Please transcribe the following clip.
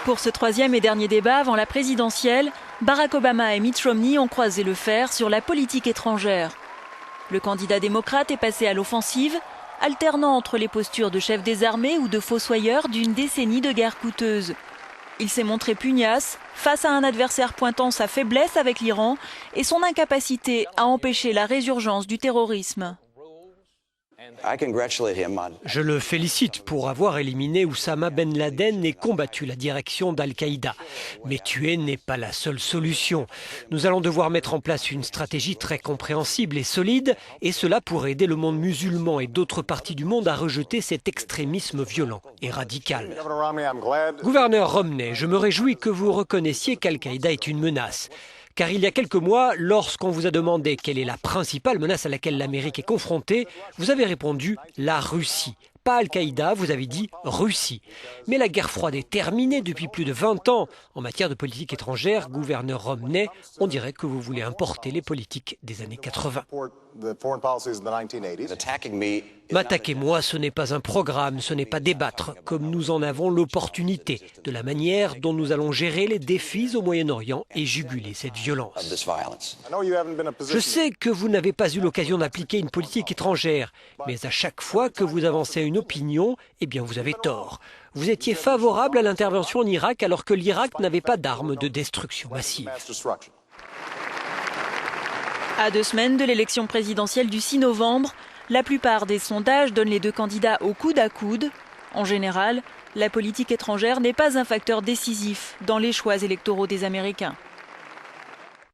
Pour ce troisième et dernier débat avant la présidentielle, Barack Obama et Mitt Romney ont croisé le fer sur la politique étrangère. Le candidat démocrate est passé à l'offensive, alternant entre les postures de chef des armées ou de fossoyeur d'une décennie de guerre coûteuse. Il s'est montré pugnace face à un adversaire pointant sa faiblesse avec l'Iran et son incapacité à empêcher la résurgence du terrorisme. Je le félicite pour avoir éliminé Oussama Ben Laden et combattu la direction d'Al-Qaïda. Mais tuer n'est pas la seule solution. Nous allons devoir mettre en place une stratégie très compréhensible et solide, et cela pour aider le monde musulman et d'autres parties du monde à rejeter cet extrémisme violent et radical. Gouverneur Romney, je me réjouis que vous reconnaissiez qu'Al-Qaïda est une menace. Car il y a quelques mois, lorsqu'on vous a demandé quelle est la principale menace à laquelle l'Amérique est confrontée, vous avez répondu « la Russie ». Pas Al-Qaïda, vous avez dit Russie. Mais la guerre froide est terminée depuis plus de 20 ans. En matière de politique étrangère, gouverneur Romney, on dirait que vous voulez importer les politiques des années 80. M'attaquer moi, ce n'est pas un programme, ce n'est pas débattre, comme nous en avons l'opportunité, de la manière dont nous allons gérer les défis au Moyen-Orient et juguler cette violence. Je sais que vous n'avez pas eu l'occasion d'appliquer une politique étrangère, mais à chaque fois que vous avancez une opinion, eh bien vous avez tort. Vous étiez favorable à l'intervention en Irak alors que l'Irak n'avait pas d'armes de destruction massive. À 2 semaines de l'élection présidentielle du 6 novembre, la plupart des sondages donnent les deux candidats au coude à coude. En général, la politique étrangère n'est pas un facteur décisif dans les choix électoraux des Américains.